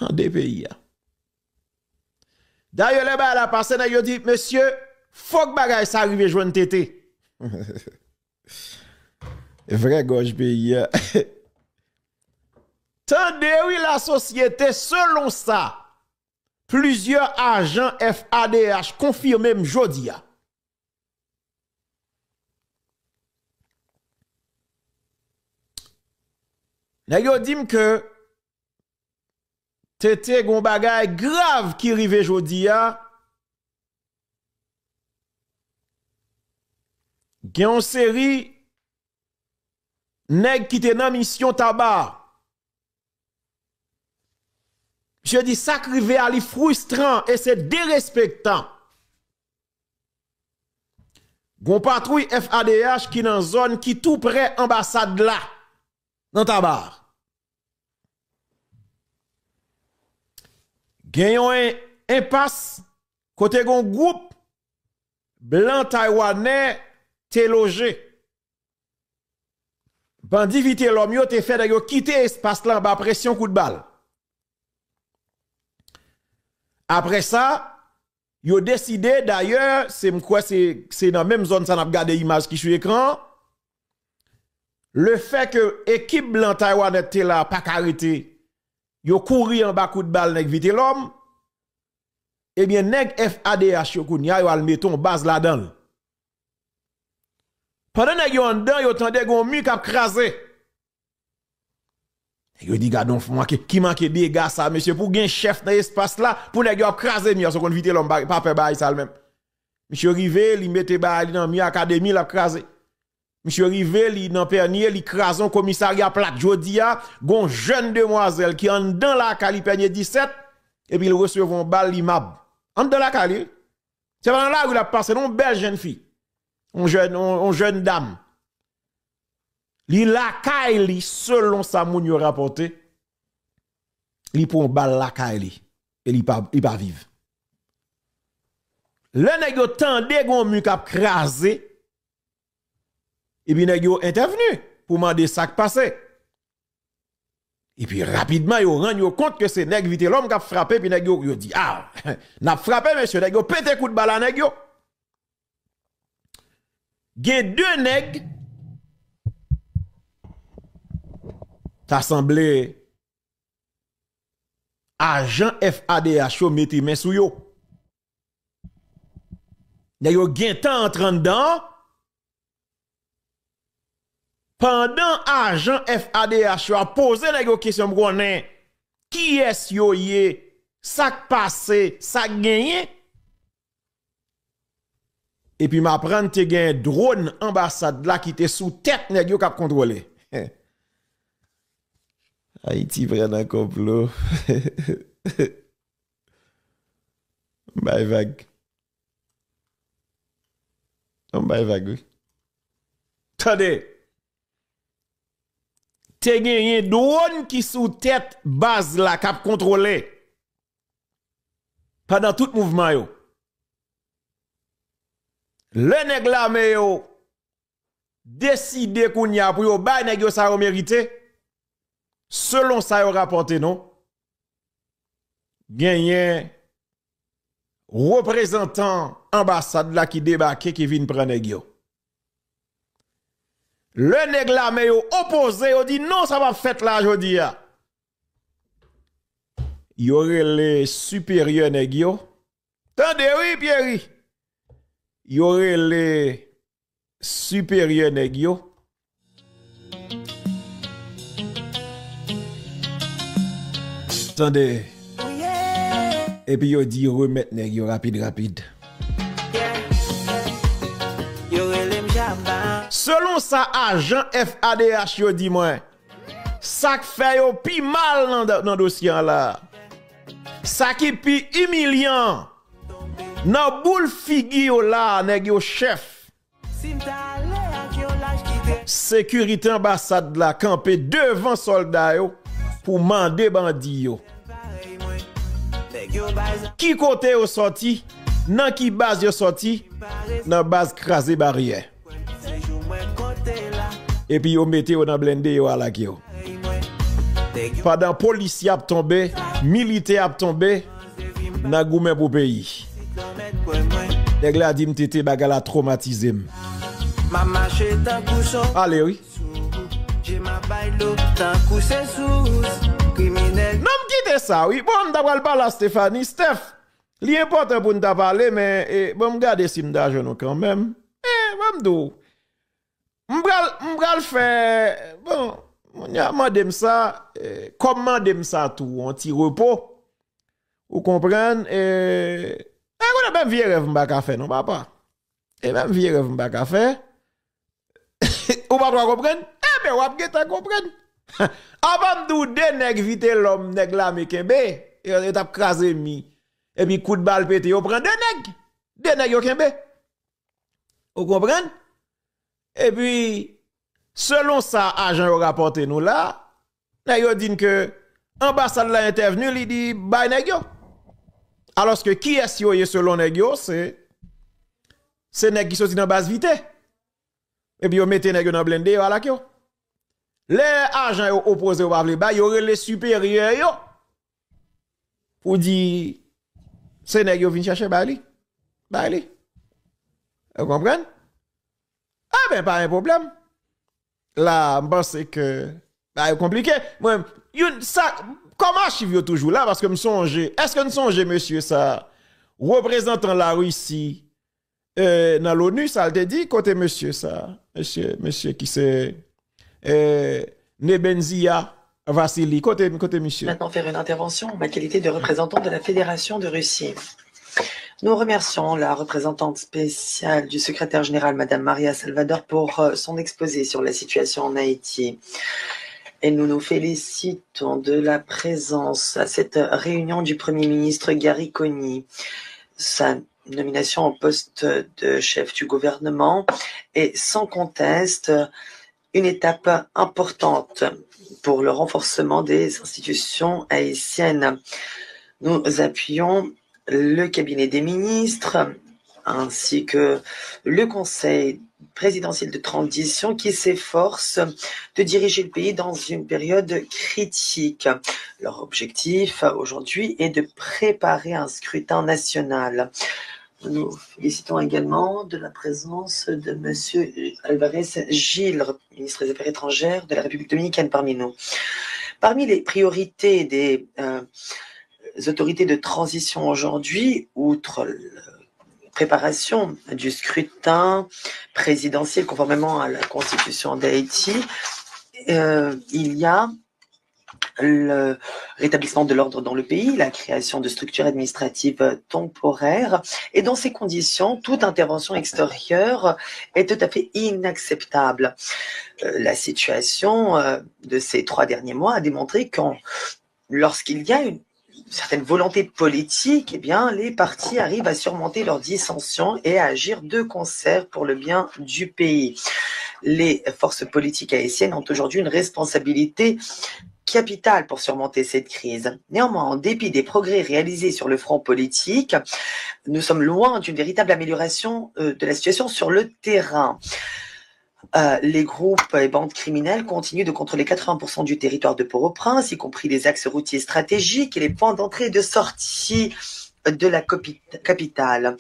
dans des pays. D'ailleurs, les bas la passé, ils dit, monsieur, faut que bagay ça arrive joindre tété. Vrai gauche pays. Tandis oui, la société, selon ça, plusieurs agents FADH confirmés m'jodi. Nèg yo dit que tété gon bagay grave qui rive jodi a. Gen une série nèg qui te nan mission tabac. Je dis ça rive a li frustrant et c'est dérespectant. Gon patrouille FADH qui dans zone qui tout près ambassade là dans tabac. Genyon un impasse côté gon groupe blanc taïwanais te logé. Bandi vite l'homme yo te fait de yo quitter espace là bas pression coup de balle. Après ça, yo décidé d'ailleurs, c'est quoi c'est dans la même zone ça n'a regardé image qui sur écran. Le fait que équipe blanc taïwanais te là pas arrêté. Yo couri en bas coup de balle nèg vite l'homme. Eh bien nèg FADH yo kounya yo al meton base là-dedans. Pendant nèg yo en dedans yo tande gon mu k'ap krasé. Yo dit gardon qui manque des gars ça monsieur pour gen chef dans espace là pour nèg yo ap krasé mi so kon vite l'homme pas peur bail ça même. Monsieur rivé li mette bail dans mi académie l'a krasé. Monsieur rivé li dans pernier li krason commissariat plat jodi a gon jeune demoiselle qui en dans la cali pernier 17 et puis il recevon balle li mab. En dans la cali. C'est dans là où il a passé non belle jeune fille. On jeune dame. Li la kaili selon sa moun yo rapporté. Li pour balle la kaili et li pas vivre. Le nèg yo tande gon mu k'ap krasé. Et puis nèg yo intervenu pour demander ça qui passé. Et puis rapidement yo rend yo compte que c'est nèg vite l'homme qui a frappé puis nèg yo dit ah n'a frappé monsieur nèg yo pété coup de balle à nèg yo. Gen deux nèg ça semblait agent FADH yo mette main sou yo. Nèg yo gen temps entrant dedans. Pendant agent FADH a posé la question qui est yo yé, ça passé, ça gagné. Et puis m'apprendre te gen drone ambassade là qui était sous tête nèg yo k'ap contrôler. Haïti prend un complot. Bye vague. Bye vague. Attendez. Te genye drone qui sous tête base la cap contrôlé pendant tout mouvement yo. Le nèg la me yo décide kounya pour yo bay nèg yo ça yo mérité selon ça yo rapporté non. Genye représentant ambassade la qui débarqué qui vient prendre nèg yo. Le nèg la me yo opposé yo dit non ça va fait là jodi ya. Yo relé supérieur nèg yo. Tande oui Pierre. Yo relé supérieur nèg yo. Tande. Et puis yo dit remettre nèg yo rapide. Selon ça, agent FADH yo dit moi, ça fait yo pi mal dans dossier là. Ça qui pi humiliant. Nan boule figure là, nèg yo chef. Sécurité ambassade la campé devant soldats yo pour mander bandi yo. Qui côté yo sorti? Nan qui base yo sorti? Nan base crasé barrière. Et puis yo mette yo dans blende yo à la yo. pendant policiers a tombé, militaires a tombé, n'a goumé pour pays. Nèg la dit m'tété bagala traumatisé. Allez oui. Non quitte ça oui. Bon d'abord parler Stéphanie, Steph. Li important pour nous parler mais bon regarder si m'd'argent quand même. Bon m'dou. M'bral faire bon, on a demandé ça comment dem ça tout un petit repos. Vous comprenez on a même vieux rêve m'ba faire non papa. Et même vieux rêve m'ba faire. Ou pas comprendre? Eh ben, ou pas comprendre? Avant de deux nèg vite l'homme, nèg la me kembe, et t'a crasé mi. Et puis coup de balle pété, yo prend deux nèg yo kembe. Vous comprenez? Et puis, selon ça, agent yo rapporté nous là, nèg yo dit que ambassade la intervenu, li dit bay nèg yo. Alors que qui est yo selon nèg yo, c'est nèg qui sorti dans basse vitesse. Et puis, vous mettez les gens dans blindé, voilà que les agents opposés au il y aurait les supérieurs pour dire c'est nèg yo vinn chercher Bali. Vous comprenez? Ah ben pas un problème. Là, je pense que c'est compliqué. Moi, ça comment archive toujours là parce que me songe, est-ce que me songe monsieur ça représentant la Russie dans l'ONU, ça te dit côté monsieur ça, monsieur qui c'est Nebenzia Vassili, côté monsieur. Maintenant faire une intervention en ma qualité de représentant de la Fédération de Russie. Nous remercions la représentante spéciale du secrétaire général, Madame Maria Salvador, pour son exposé sur la situation en Haïti. Et nous nous félicitons de la présence à cette réunion du Premier ministre Gary Coney. Sa nomination au poste de chef du gouvernement est sans conteste une étape importante pour le renforcement des institutions haïtiennes. Nous appuyons le cabinet des ministres ainsi que le conseil présidentiel de transition qui s'efforce de diriger le pays dans une période critique. Leur objectif aujourd'hui est de préparer un scrutin national. Nous félicitons également de la présence de M. Alvarez Gil, ministre des Affaires étrangères de la République dominicaine parmi nous. Parmi les priorités des autorités de transition aujourd'hui, outre la préparation du scrutin présidentiel conformément à la Constitution d'Haïti, il y a le rétablissement de l'ordre dans le pays, la création de structures administratives temporaires, et dans ces conditions, toute intervention extérieure est tout à fait inacceptable. La situation de ces 3 derniers mois a démontré que lorsqu'il y a une certaine volonté politique, eh bien, les partis arrivent à surmonter leurs dissensions et à agir de concert pour le bien du pays. Les forces politiques haïtiennes ont aujourd'hui une responsabilité capitale pour surmonter cette crise. Néanmoins, en dépit des progrès réalisés sur le front politique, nous sommes loin d'une véritable amélioration de la situation sur le terrain. Les groupes et bandes criminelles continuent de contrôler 80% du territoire de Port-au-Prince, y compris les axes routiers stratégiques et les points d'entrée et de sortie de la capitale.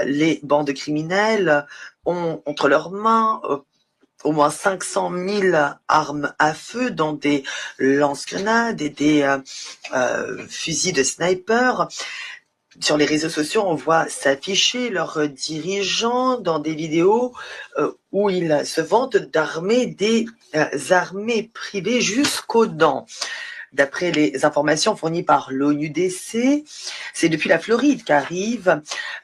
Les bandes criminelles ont entre leurs mains au moins 500 000 armes à feu, dont des lance-grenades et des fusils de sniper. Sur les réseaux sociaux, on voit s'afficher leurs dirigeants dans des vidéos où ils se vantent d'armer des armées privées jusqu'aux dents. D'après les informations fournies par l'ONUDC, c'est depuis la Floride qu'arrivent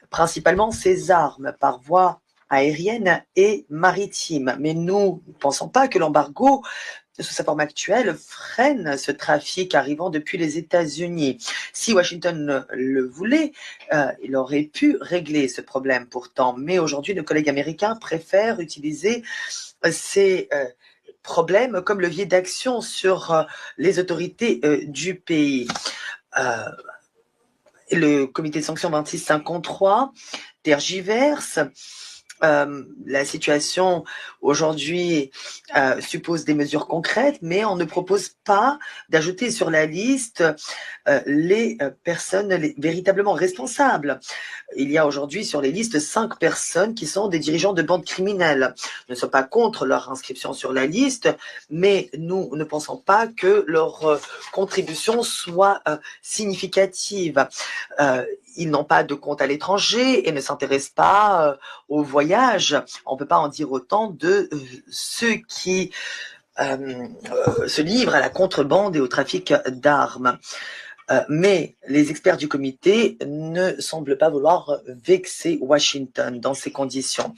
principalement ces armes par voie aérienne et maritime. Mais nous ne pensons pas que l'embargo sous sa forme actuelle, freine ce trafic arrivant depuis les États-Unis. Si Washington le voulait, il aurait pu régler ce problème pourtant. Mais aujourd'hui, nos collègues américains préfèrent utiliser ces problèmes comme levier d'action sur les autorités du pays. Le comité de sanctions 2653 tergiverse La situation aujourd'hui suppose des mesures concrètes, mais on ne propose pas d'ajouter sur la liste les personnes véritablement responsables. Il y a aujourd'hui sur les listes 5 personnes qui sont des dirigeants de bandes criminelles. Nous ne sommes pas contre leur inscription sur la liste, mais nous ne pensons pas que leur contribution soit significative. Ils n'ont pas de compte à l'étranger et ne s'intéressent pas au voyage. On ne peut pas en dire autant de ceux qui se livrent à la contrebande et au trafic d'armes. Mais les experts du comité ne semblent pas vouloir vexer Washington dans ces conditions.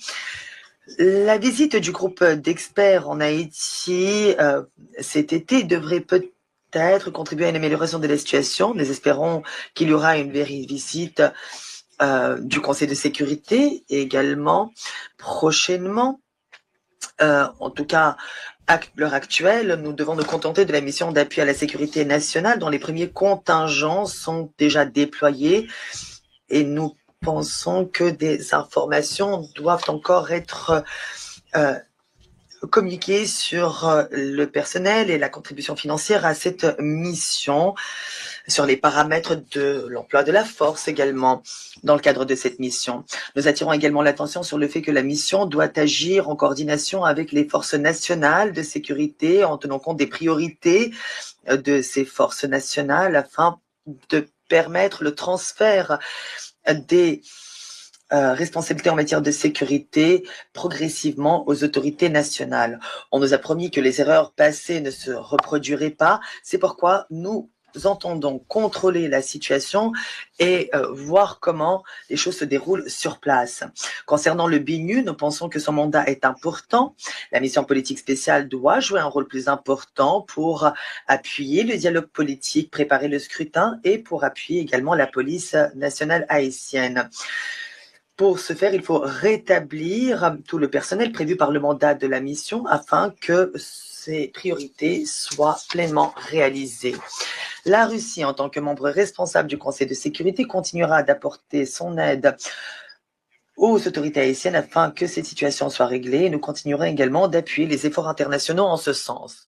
La visite du groupe d'experts en Haïti cet été devrait peut-être contribuer à une amélioration de la situation. Nous espérons qu'il y aura une visite du Conseil de sécurité également prochainement. En tout cas, à l'heure actuelle, nous devons nous contenter de la mission d'appui à la sécurité nationale dont les premiers contingents sont déjà déployés et nous pensons que des informations doivent encore être communiquées sur le personnel et la contribution financière à cette mission, sur les paramètres de l'emploi de la force également dans le cadre de cette mission. Nous attirons également l'attention sur le fait que la mission doit agir en coordination avec les forces nationales de sécurité en tenant compte des priorités de ces forces nationales afin de permettre le transfert des responsabilités en matière de sécurité progressivement aux autorités nationales. On nous a promis que les erreurs passées ne se reproduiraient pas. C'est pourquoi nous entendons contrôler la situation et voir comment les choses se déroulent sur place. Concernant le BNU, nous pensons que son mandat est important. La mission politique spéciale doit jouer un rôle plus important pour appuyer le dialogue politique, préparer le scrutin et pour appuyer également la police nationale haïtienne. Pour ce faire, il faut rétablir tout le personnel prévu par le mandat de la mission afin que ces priorités soient pleinement réalisées. La Russie, en tant que membre responsable du Conseil de sécurité, continuera d'apporter son aide aux autorités haïtiennes afin que cette situation soit réglée et nous continuerons également d'appuyer les efforts internationaux en ce sens.